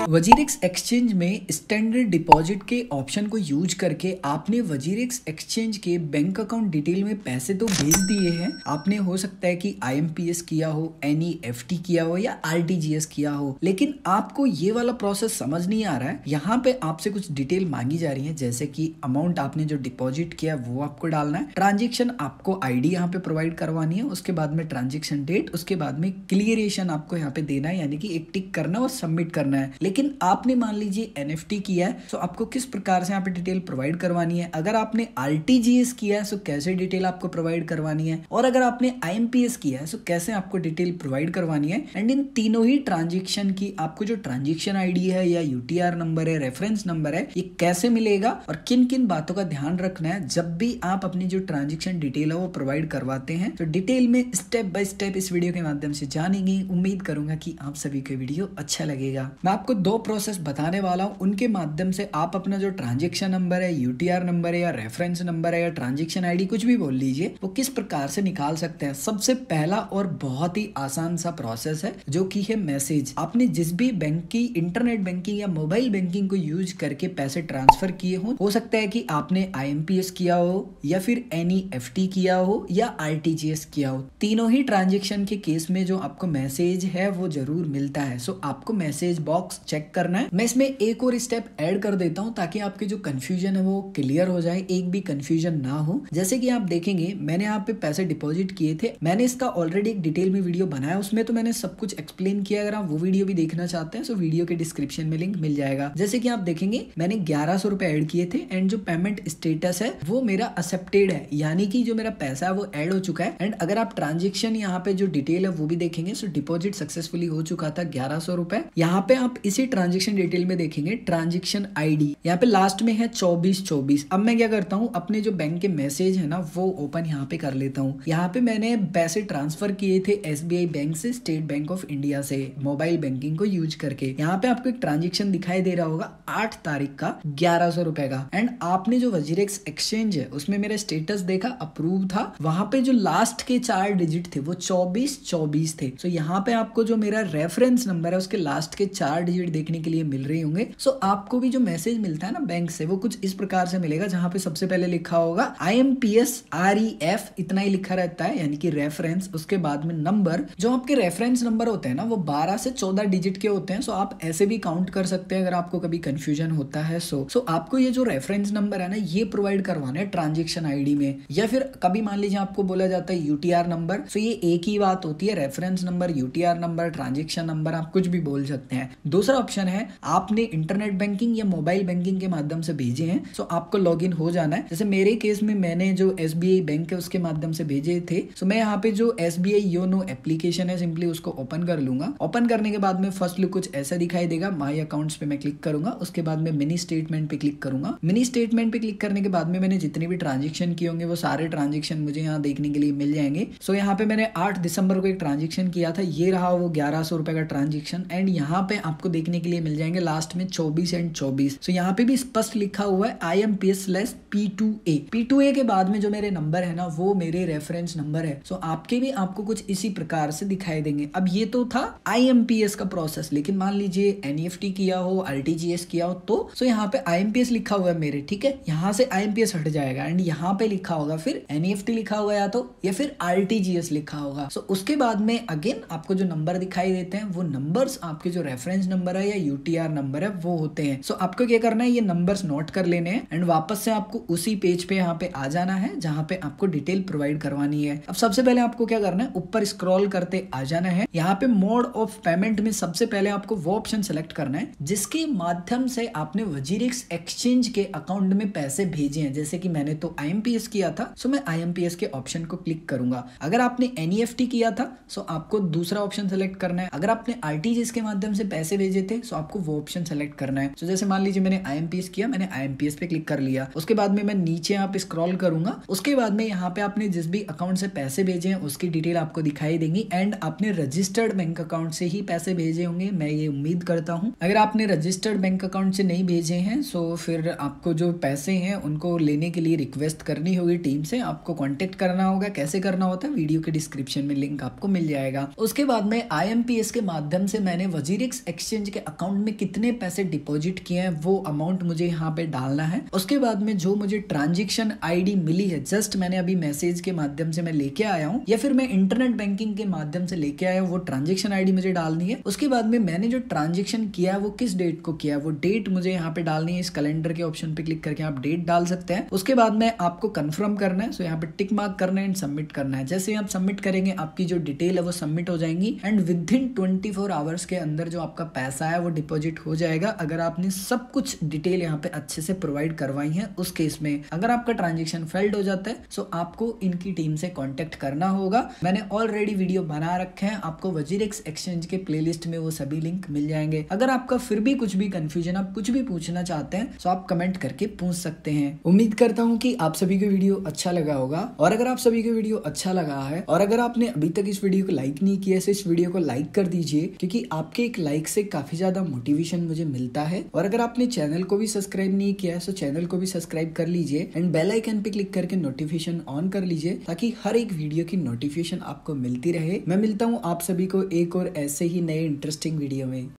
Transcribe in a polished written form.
WazirX exchange में standard deposit के option को यूज करके आपने वजीरेक्स एक्सचेंज के बैंक अकाउंट डिटेल में पैसे तो भेज दिए हैं। आपने हो सकता है कि IMPS किया हो, NEFT किया हो या RTGS किया हो, लेकिन आपको ये वाला प्रोसेस समझ नहीं आ रहा है। यहाँ पे आपसे कुछ डिटेल मांगी जा रही है, जैसे कि अमाउंट आपने जो डिपॉजिट किया वो आपको डालना है, ट्रांजेक्शन आपको ID यहाँ पे प्रोवाइड करवानी है, उसके बाद में ट्रांजेक्शन डेट, उसके बाद में क्लियरेशन आपको यहाँ पे देना है, यानी कि एक टिक करना और सबमिट करना है। लेकिन आपने मान लीजिए NFT किया है तो आपको किस प्रकार से यहाँ पे डिटेल प्रोवाइड करवानी है, अगर आपने RTGS किया है तो कैसे डिटेल आपको प्रोवाइड करवानी है, और अगर आपने IMPS किया है तो कैसे आपको डिटेल प्रोवाइड करवानी है। एंड इन तीनों ही ट्रांजेक्शन की आपको जो ट्रांजेक्शन ID है या UTR नंबर है, रेफरेंस नंबर है, ये कैसे मिलेगा और किन किन बातों का ध्यान रखना है जब भी आप अपनी जो ट्रांजेक्शन डिटेल है वो प्रोवाइड करवाते हैं। तो डिटेल में स्टेप बाय स्टेप इस वीडियो के माध्यम से जानेंगे। उम्मीद करूंगा कि आप सभी को वीडियो अच्छा लगेगा। मैं आपको दो प्रोसेस बताने वाला हूं, उनके माध्यम से आप अपना जो ट्रांजेक्शन नंबर है, UTR नंबर है या रेफरेंस नंबर है या ट्रांजेक्शन ID कुछ भी बोल लीजिए, वो किस प्रकार से निकाल सकते हैं। सबसे पहला और बहुत ही आसान सा प्रोसेस है जो कि है मैसेज। आपने जिस भी बैंक की इंटरनेट बैंकिंग या मोबाइल बैंकिंग को यूज करके पैसे ट्रांसफर किए हो सकता है कि आपने IMPS किया हो या फिर NEFT किया हो या RTGS किया हो, तीनों ही ट्रांजेक्शन के केस में जो आपको मैसेज है वो जरूर मिलता है। सो आपको मैसेज बॉक्स चेक करना है। मैं इसमें एक और स्टेप ऐड कर देता हूं ताकि आपके जो कंफ्यूजन है वो क्लियर हो जाए, एक भी कंफ्यूजन ना हो। जैसे कि आप देखेंगे मैंने यहाँ पे पैसे डिपॉजिट किए थे, मैंने इसका ऑलरेडी एक डिटेल में वीडियो बनाया, उसमें तो मैंने सब कुछ एक्सप्लेन किया। अगर आप वो वीडियो भी देखना चाहते हैं तो वीडियो के डिस्क्रिप्शन में लिंक मिल जाएगा। जैसे कि आप देखेंगे मैंने 1100 रुपए ऐड किए थे एंड जो पेमेंट स्टेटस है वो मेरा एक्सेप्टेड है, यानी कि जो मेरा पैसा है वो ऐड हो चुका है। एंड अगर आप ट्रांजेक्शन यहाँ पे जो डिटेल है वो भी देखेंगे तो डिपॉजिट सक्सेसफुली हो चुका था 1100 रुपए। यहाँ पे आप इसी ट्रांजेक्शन डिटेल में देखेंगे ट्रांजेक्शन ID यहाँ पे लास्ट में है 2424। अब मैं क्या करता हूँ, अपने जो बैंक के मैसेज है ना वो ओपन यहाँ पे कर लेता हूँ। यहाँ पे मैंने पैसे ट्रांसफर किए थे SBI बैंक से स्टेट बैंक ऑफ इंडिया से मोबाइल बैंकिंग को यूज करके। यहाँ पे आपको एक ट्रांजेक्शन दिखाई दे रहा होगा 8 तारीख का 1100 रुपए का। एंड आपने जो वजीरेक्स एक्सचेंज है उसमें मेरा स्टेटस देखा, अप्रूव था, वहां पे जो लास्ट के 4 डिजिट थे वो 2424 थे। सो यहाँ पे आपको जो मेरा रेफरेंस नंबर है उसके लास्ट के 4 डिजिट देखने के लिए मिल रहे होंगे। सो आपको भी जो मैसेज मिलता है ना बैंक से वो कुछ इस प्रकार से मिलेगा, जहां पे सबसे पहले लिखा होगा IMPS REF, इतना ही लिखा रहता है, यानी कि रेफरेंस, उसके बाद में नंबर। जो आपके रेफरेंस नंबर होते हैं ना वो 12 से 14 डिजिट के होते हैं। सो आप ऐसे भी काउंट कर सकते हैं अगर आपको कभी कंफ्यूजन होता है। सो आपको ये जो रेफरेंस नंबर है ना ये प्रोवाइड करवाना है ट्रांजेक्शन ID में, या फिर कभी मान लीजिए आपको बोला जाता है UTR नंबर। सो ये एक ही बात होती है, reference number, UTR number, transaction number, आप कुछ भी बोल सकते हैं। दूसरा ऑप्शन है आपने इंटरनेट बैंकिंग या मोबाइल बैंकिंग के माध्यम से भेजे हैं, सो आपको लॉगिन हो जाना है। जैसे मेरे केस में मैंने जो SBI बैंक है उसके माध्यम से भेजे थे, सो मैं यहाँ पे जो SBI योनो एप्लीकेशन है सिंपली उसको ओपन कर लूंगा। ओपन करने के बाद में फर्स्ट लुक कुछ ऐसा दिखाई देगा, माई अकाउंट्स पे मैं क्लिक करूंगा, उसके बाद में मिनी स्टेटमेंट पे क्लिक करूंगा। मिनी स्टेटमेंट पे क्लिक करने के बाद में मैंने जितने भी ट्रांजेक्शन किए होंगे वो सारे ट्रांजेक्शन मुझे यहाँ देखने के लिए मिल जाएंगे। सो यहाँ पे मैंने 8 दिसंबर को एक ट्रांजेक्शन किया था, ये रहा वो 1100 रुपए का ट्रांजेक्शन। एंड यहाँ पे आपको देखने के लिए मिल जाएंगे लास्ट में 24 एंड 24। सो यहाँ पे भी स्पष्ट लिखा हुआ है IMPS/P2A। P2A के बाद में जो मेरे नंबर है ना वो मेरे रेफरेंस नंबर है। सो आपके भी आपको कुछ इसी प्रकार से दिखाई देंगे। अब ये तो था IMPS का प्रोसेस, लेकिन मान लीजिए NEFT किया हो, RTGS किया हो तो सो यहाँ पे IMPS लिखा हुआ है मेरे, ठीक है, यहाँ से IMPS हट जाएगा एंड यहाँ पे लिखा होगा फिर NEFT लिखा होगा या फिर RTGS लिखा होगा। सो उसके बाद में अगेन आपको जो नंबर दिखाई देते हैं वो नंबर्स आपके जो रेफरेंस नंबर है या UTR नंबर है वो होते हैं। सो आपको क्या करना है, ये नंबर्स नोट कर लेने हैं एंड वापस से आपको उसी पेज पे यहाँ पे आ जाना है जहाँ पे आपको डिटेल प्रोवाइड करवानी है। अब सबसे पहले आपको क्या करना है, ऊपर स्क्रॉल करते आ जाना है। यहाँ पे मोड ऑफ पेमेंट में सबसे पहले आपको वो ऑप्शन सेलेक्ट करना है जिसके माध्यम से आपने वजीरेक्स एक्सचेंज के अकाउंट में पैसे भेजे हैं। जैसे कि मैंने तो IMPS किया था, सो मैं IMPS के ऑप्शन को क्लिक करूंगा। अगर आपने NEFT किया था सो आपको दूसरा ऑप्शन सेलेक्ट करना है। अगर आपने RTGS के माध्यम से पैसे भेजे भेजे थे, सो आपको वो ऑप्शन सेलेक्ट करना है। सो जैसे मान लीजिए मैंने IMPS किया, मैंने IMPS पे क्लिक कर लिया। उसके बाद में मैं नीचे यहाँ पे स्क्रॉल करूंगा। उसके बाद में यहाँ पे आपने जिस भी अकाउंट से पैसे भेजे हैं उसकी डिटेल आपको दिखाई देंगी एंड आपने रजिस्टर्ड बैंक अकाउंट से ही पैसे भेजे होंगे, मैं ये उम्मीद करता हूँ। अगर आपने रजिस्टर्ड बैंक अकाउंट से नहीं भेजे हैं सो फिर आपको जो पैसे हैं उनको लेने के लिए रिक्वेस्ट करनी होगी टीम से, आपको कॉन्टेक्ट करना होगा। कैसे करना होता है वीडियो के डिस्क्रिप्शन में लिंक आपको मिल जाएगा। उसके बाद में IMPS के माध्यम से मैंने वजीरेक्स एक्सचेंज के अकाउंट में कितने पैसे डिपॉजिट किए हैं वो अमाउंट मुझे यहाँ पे डालना है। उसके बाद में जो मुझे ट्रांजेक्शन ID मिली है, जस्ट मैंने अभी मैसेज के माध्यम से मैं लेके आया हूँ या फिर मैं इंटरनेट बैंकिंग के माध्यम से लेके आया हूँ, वो ट्रांजेक्शन ID मुझे डालनी है। उसके बाद में मैंने जो ट्रांजेक्शन किया है वो किस डेट को किया है वो डेट मुझे यहाँ पे डालनी है। इस कैलेंडर के ऑप्शन पे क्लिक करके आप डेट डाल सकते हैं। उसके बाद में आपको कंफर्म करना है, सो यहाँ पे टिक मार्क करना है एंड सबमिट करना है। जैसे आप सबमिट करेंगे आपकी जो डिटेल है वो सबमिट हो जाएंगी एंड विद इन 24 आवर्स के अंदर जो आपका पैसा है वो डिपॉजिट हो जाएगा, अगर आपने सब कुछ डिटेल यहाँ पे अच्छे से प्रोवाइड करवाई है उस केस में। अगर आपका ट्रांजेक्शन फेल्ड हो जाता है सो आपको इनकी टीम से कांटेक्ट करना होगा। मैंने ऑलरेडी वीडियो बना रखे हैं, आपको वजीरेक्स एक्सचेंज के प्लेलिस्ट में वो सभी लिंक मिल जाएंगे। अगर आपका फिर भी कुछ भी कंफ्यूजन, आप कुछ भी पूछना चाहते हैं तो आप कमेंट करके पूछ सकते हैं। उम्मीद करता हूँ कि आप सभी को वीडियो अच्छा लगा होगा, और अगर आप सभी को वीडियो अच्छा लगा है और अगर आपने अभी तक इस वीडियो को लाइक नहीं किया है तो इस वीडियो को लाइक कर दीजिए, क्योंकि आपके एक लाइक से काफी ज्यादा मोटिवेशन मुझे मिलता है। और अगर आपने चैनल को भी सब्सक्राइब नहीं किया है तो चैनल को भी सब्सक्राइब कर लीजिए एंड बेल आइकन पे क्लिक करके नोटिफिकेशन ऑन कर लीजिए ताकि हर एक वीडियो की नोटिफिकेशन आपको मिलती रहे। मैं मिलता हूँ आप सभी को एक और ऐसे ही नए इंटरेस्टिंग वीडियो में।